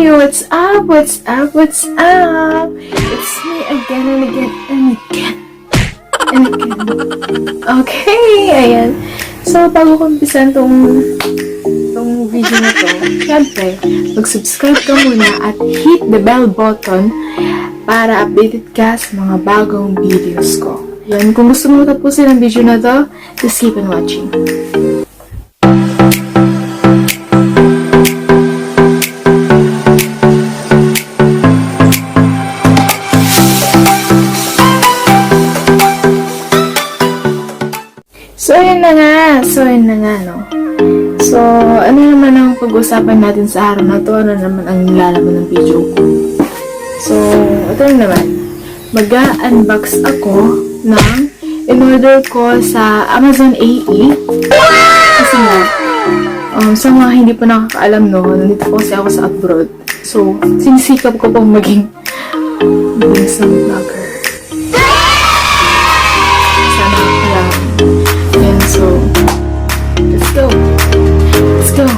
Hey, what's up? What's up? What's up? It's me again and again and again and again. Okay, ayan. So, bago ko umpisan tong video na to, syempre, mag-subscribe ka muna at hit the bell button para updated ka sa mga bagong videos ko. Ayan, kung gusto mo tapusin ang video na to, just keep on watching. So, yun na nga, no? So, ano naman ang pag-usapan natin sa araw na to? Ano naman ang nilalaman ng video ko? So, ito naman. Mag-unbox ako ng in-order ko sa Amazon AE. Kasi nga, sa mga hindi pa nakakaalam, no? Nandito po kasi ako sa abroad. So, sinisikap ko pong maging isang vlogger. Sana ako lang. So, let's go. Let's go.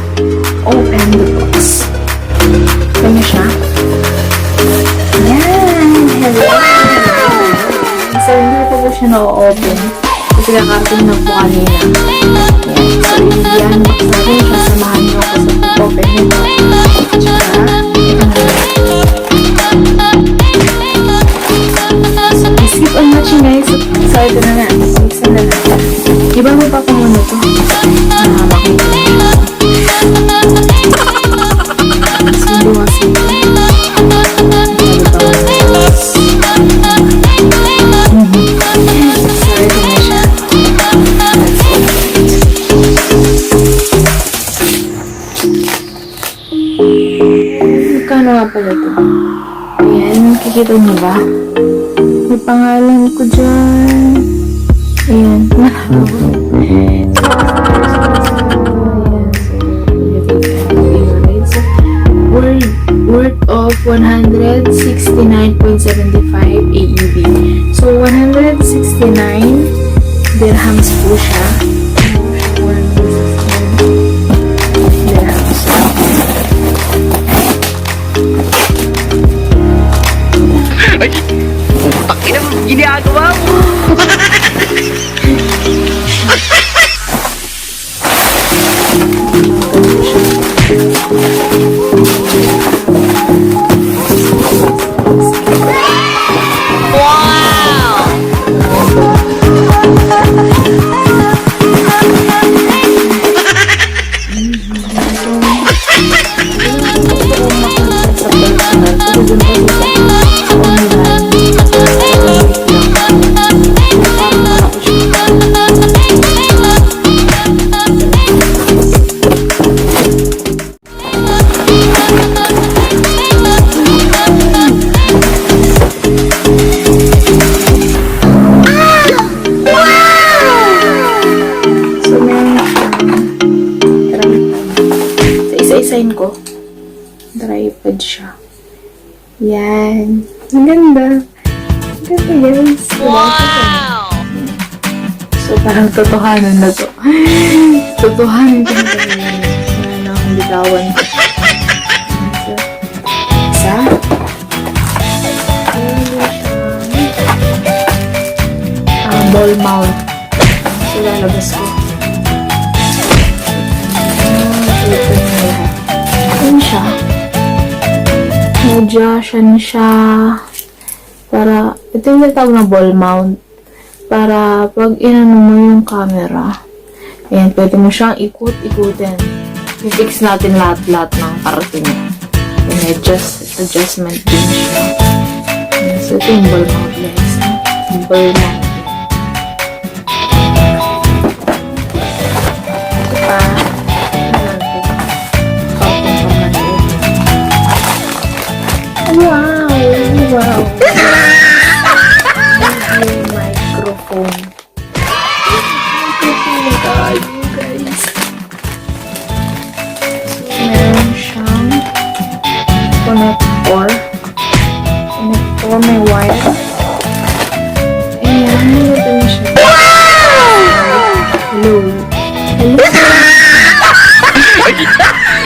Open the box. Ito na siya. Ayan. Hello. So, hindi ko po siya na-open. Kasi kakarting na po kanina. Ayan. So, i-unbox natin siya. Samahan niyo ako sa pag-open nito. Tsaka, ito na. So, please keep on watching, guys. So, ito na nga. Isa na lang. Iba mo pa kung ano to? Makita niyo. Sundo kasi. Sorry ko na siya. Let's open it. Magkano nga pala to? Ayan, kikita niyo ba? May pangalan ko dyan. Ayan, worth of 169.75 AED. So, 169 dirhams po siya. 169 dirhams. Ay! Takin na ginagawa mo! Isa-isain ko. Tripod siya. Yan. Ang ganda. Ang ganda, guys. Wow! So, parang totohanan na to. Totohanan ko na talaga. Wala na akong bitawan ko. Isa. Ball mount. So, lalabas ko. Ayan siya. Adjustan siya. Para, ito yung natawag na ball mount. Para pag inano mo yung camera, ayan, pwede mo siyang ikut-ikutin. I-fix natin lahat-lahat ng parating niya. Ayan, adjustment din siya. Ayan, so ito yung ball mount, guys. Yung ball mount. Wow! Wow! Yung microphone. Microphone tayo, guys. Meron siyang connector. May wire. Ayan, ito na siya. Hello. Hello.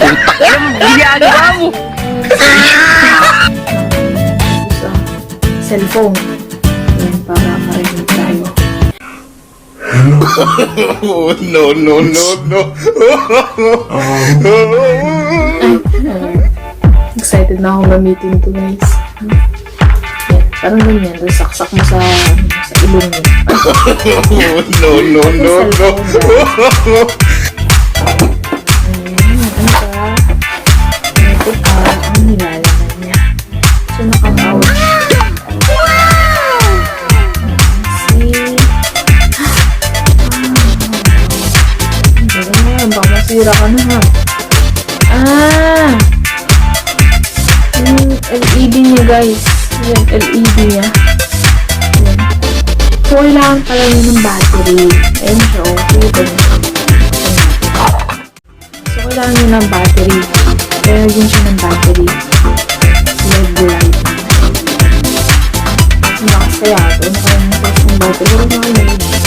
Utak na ginagawa mo! cellphone. Ayan, para marinig tayo. Oh, no, no, no, no. Excited na akong gamitin ito, guys. Yan, parang ganyan. Tapos saksak mo sa ilong mo. Oh, no, no, no, no. Ano pa? Ito pa ang nilalaman niya. So, nakapouch. See? Baka masira ka na, ha? Yung LED niya, guys. Yung LED niya. Yan. So, kailangan pala niya ng battery. Ayun siya, okay. So, kailangan niya ng battery. Kaya yun siya ng battery. LED light. Lakas kaya ito. Nakalimutas ng battery. Pero nakalimutas.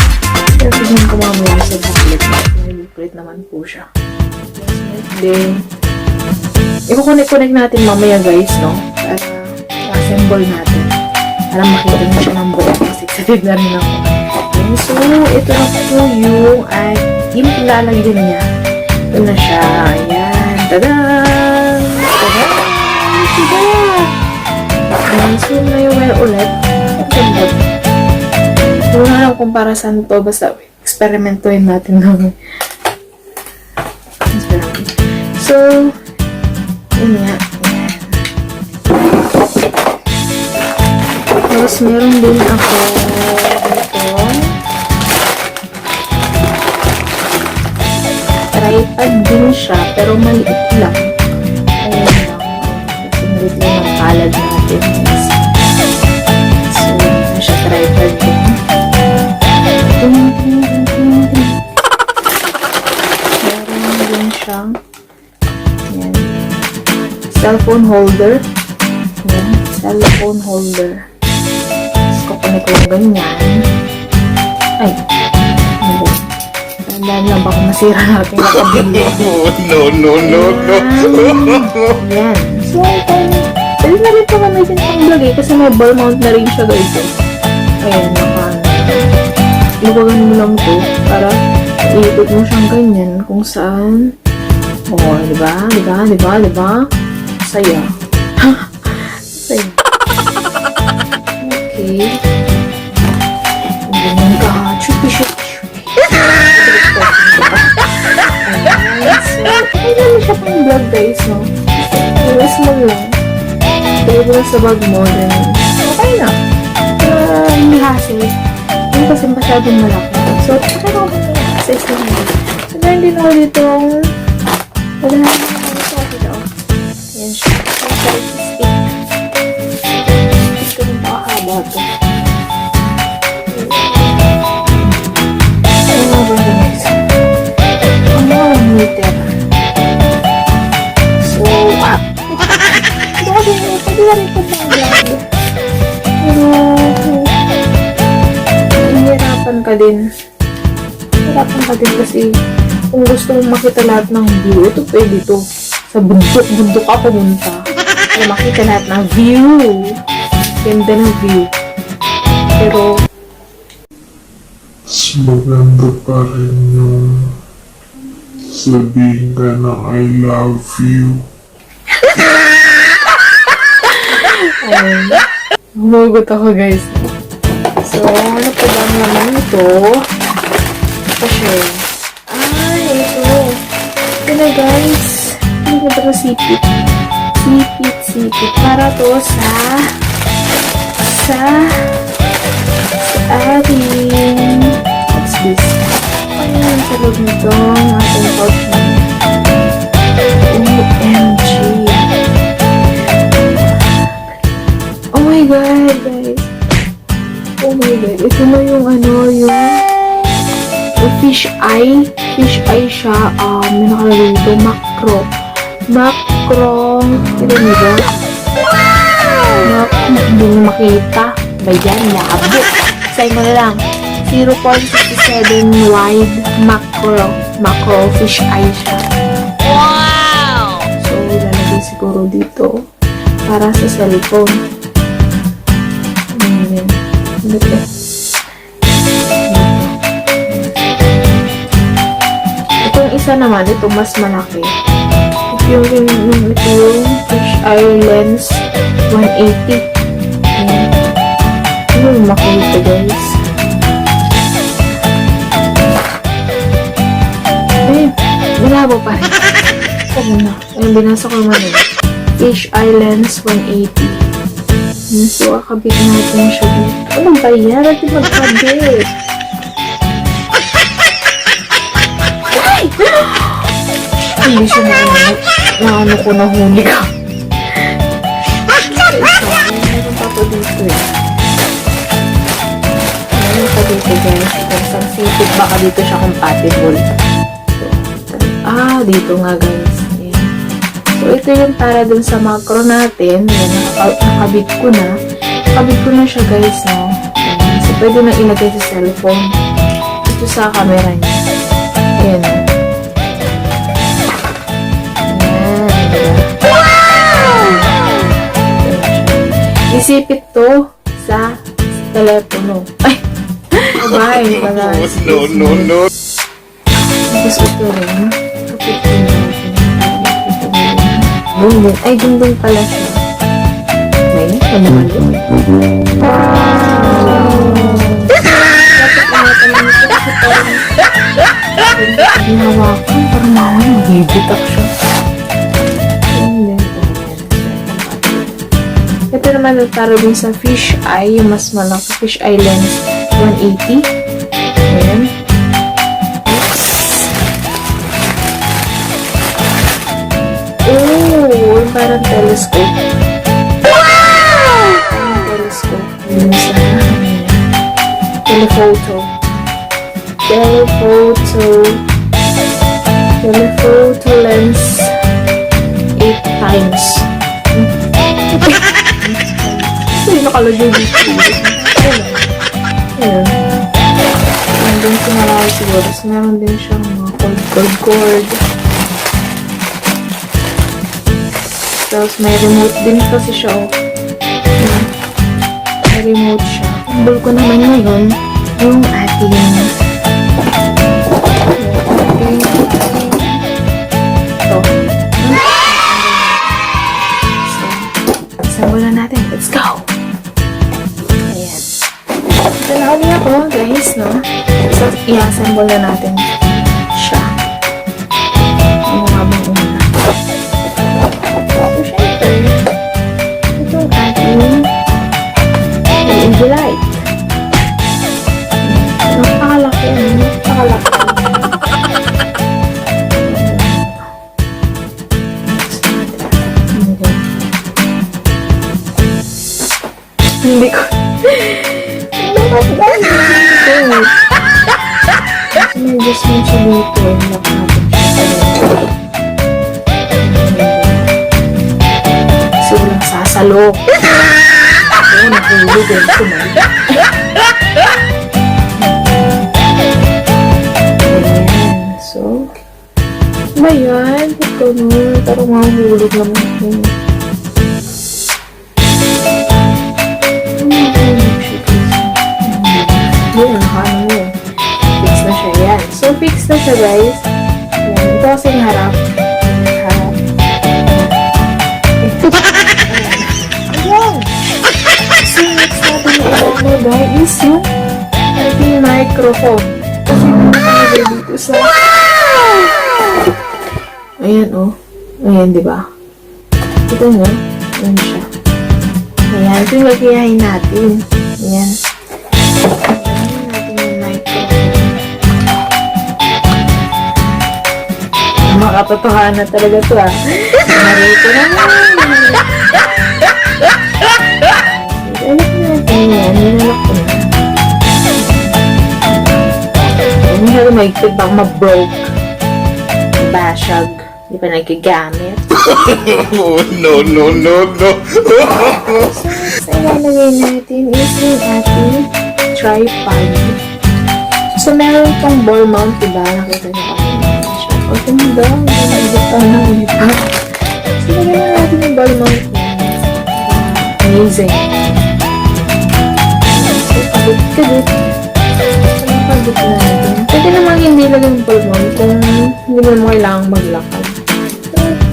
Pero tignan ko mamaya sa booklet. May booklet naman po siya. Then, i-connect natin mamaya, guys, no? Para assemble natin. Para makita nyo siya ng buo. Kasi excited na rin ako. Okay, so, ito na po yung ilalagyan niya. Ito na siya. Ayan. Tada! Tada! Tada! Okay, so, ngayon ulit. Assemble. So, wala lang kung para saan to. Basta, experimentuhin natin namin. So, yun nga. Tapos, meron din ako dito. Tripod din siya, pero maliit lang. Ayan lang. Singlit lang ang palad natin. So, yun siya, tripod din. Meron din siyang cellphone holder. Ayan, cellphone holder. Tapos kukunik ko ganyan. Ay, ano. Tandaan lang, baka masira natin yung kabili. Oh, no, no, no, no. Ayan. So, pwede na rin pa kami din pang vlog kasi may ball mount na rin siya, guys. Ayan, luwagan mo lang to para iikot mo siyang ganyan kung saan. Oh, diba? Saya. Saya. Okay. Ganyan ka. Chupi. Ayan. So, okay naman siya pang vlog, guys, no? Iwas mo lang. Pwede mo sa bag mo, then okay na. Hindi hassle. Hindi kasi masyadong malaki. So, okay na ako na size lang. So, meron din ako dito. Wala na ito. Yan siya. Yung size stick. Ito rin pakahaba ito. Ano nga ba yung next? Ang mga meter. So, ito kasi pwede na rin ito pang vlog. Pero, hihirapan ka din. Hihirapan ka din kasi kung gusto mong makita lahat ng view, ito pwede ito. Sa bundok ka pumunta. Para makita lahat ng view. Ganda ng view. Pero, maganda pa rin yung sabihin ka na I love you. ayun. Humugot ako, guys. So, ano pa ba naman ito? Kasi, ito. Ito na, guys. Hindi ko ito sipit. Sipit. Para to sa ating, what's this? Ayan, sa loob nito, ang ating pouch na. OMG. Oh my God, guys. Oh my God. Ito na yung yung fish eye. Fish eye siya. May nakalagay ito. Macro. Ito nito. Hindi mo makita. Ba yan? Labo. Say mo na lang. 0.67 wide macro fish eye siya. Wow! So, ilalagay siguro dito para sa cellphone. Dito. Itong isa naman, ito mas malaki. Ito yung fish eye lens 180. Ayan. Ano yung makita, guys? Eh, malabo pa rin. Ito muna. Ayun, binasa ko naman yun. Fish eye lens 180. So, kakabit natin siya dito. Ano ba yan? Natin magkabit. Ay! Hindi siya na ano ko nahuli ka. Meron pa po dito eh. Meron pa dito guys. Isang sipit baka dito siya compatible. Dito nga guys. Ayan. So, ito yung para dun sa macro natin. Ayan, nakabit ko na. Nakabit ko na siya guys. No? Ayan. So, pwede na ilagay sa cellphone. Ito sa camera niya. Ayan. Isipit to sa telepono. Ay! Abay, pala. No. Tapos ito rin. Kapit ko natin. Dundun. Ay, dundun pala siya. May, ano naman yun? Kapit na natin lang ito kasi parang hinawakan. Parang magibitak siya. Ito naman para din sa fish eye, yung mas malaki fish eye lens 180. Ayan. Oh, parang telescope. Wow! Telescope. Yun sa telephoto. Telephoto lens 8 times. Hindi nakalagay dito. Ayan. Nandun ko marami siguro. Tapos meron din siyang mga cord. Tapos may remote din kasi siya. Ayan. May remote siya. Ball ko naman ngayon yung ating assemble na natin. Let's go! Ayan. Ito na ulit ako, guys, no? So, i-assemble na natin siya. Ano nga bang una? So, syempre, itong ating LED light. Napakalaki, ano? Napakalaki. Hindi ko. Bakit ba? May adjustment siya dito. Nakapit siya. Kasi walang sasalo. Ako, nakulog. Ayan. So, ba yan? Ito nun. Parang mahulog naman ako. Fix na siya. Yan. So, fix na siya, guys. Yan. Ito kasing harap. Harap. Ayan. So, next natin yung ilamo, guys, is yung ating microphone. Kasi nakalagay dito sa... Ayan, oh. Ayan, diba? Ito nyo. Ayan siya. Ayan. Ito yung lagayahin natin. Ayan. Makatotohanan talaga ito ah. Narito naman. Alak natin yan. Nilalak ko na. Hindi maigtid baka ma-broke. Bashag. Hindi pa nagkigamit. No. So, ilalagay natin is yung ating tripod. So, meron itong ball mount, diba? Nakita niyo ako. O, tumanda. Nagbutan na ulit na. So, nagyan natin yung ball mount niya. Amazing. So, kadit. Pagkabit na natin. Pwede namang hindi lagyan ng ball mount kung hindi mo kailangang maglakad.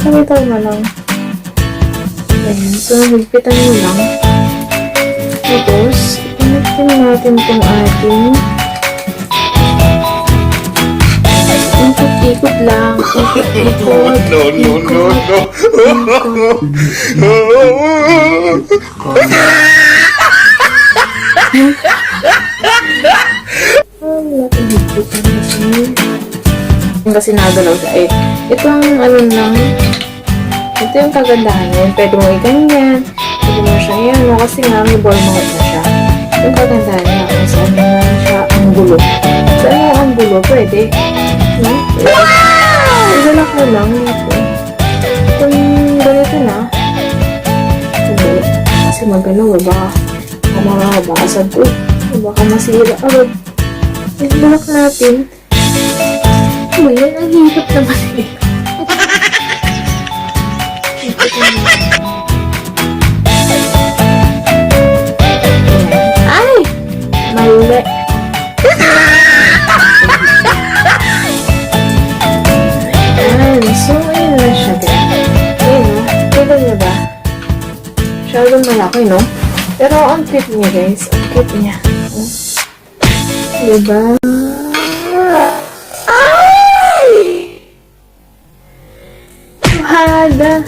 Pakita na lang. Ayan. So, higpitan mo lang. Tapos, connectin natin itong ating ikot-ikot lang. Ikot-ikot. No, no, no, no. Kasi nagalaw siya. Eh, ito ang ano lang. Ito yung kagandahan niya. Pwede mo i-ganyan. Pwede mo siya yan. No? Kasi nga may ball mount na siya. Yung kagandahan niya kung saan na siya ang gulo. Saan mo ang gulo? Pwede. No? Wow! Ilalak mo lang dito. Kung ganito na. Hindi. Kasi magalaw. Baka makakabasag ko. Baka masira. Agad. Ilalak natin. Ano yan? Ang hirap naman eh. Ay! Mali. Ayan. So, ayun na siya. Ayun, no? Kita niya ba? Masyadong malaki, no? Pero ang cute niya, guys. Ang cute niya. Diba? Hada.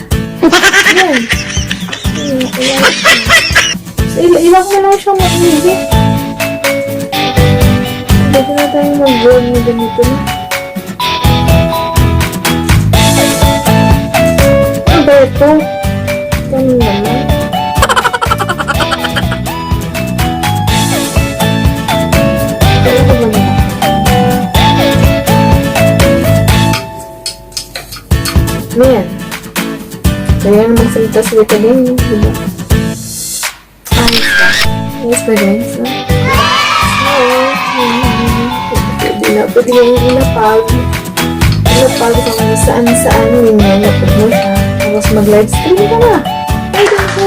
Yan. So, ilak mo lang siyang maigi. Pwede na tayong mag-vlog na ganito na. Ano ba ito? Ito naman. Ano ba naman? Ano yan? Kaya naman salita-salita din, diba? Ayos ba? Ayos ba guys? Pwede yung ilapag. Ilapag kung saan-saan yung nalapag mo siya. Tapos mag-live stream ka na. Pwede na. Ako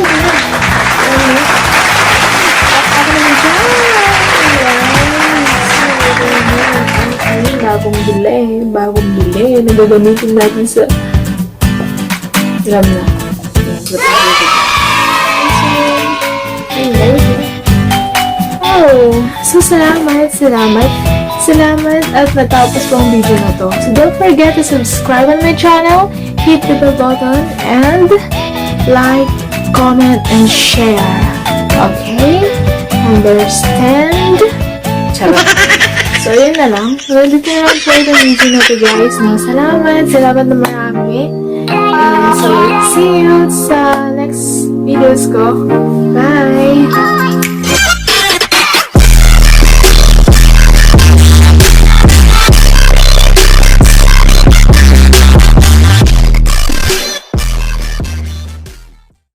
naman siya. Ay, bagong bili. Nagagamitin natin sa alam na. So, salamat at natapos po ang video na to. So, don't forget to subscribe on my channel, hit the bell button, and like, comment, and share. Okay? Understand? Charot. So, yun na lang. So, dito na lang po itong video na to, guys. No? Salamat na marami. And so, see you sa next videos ko. Bye!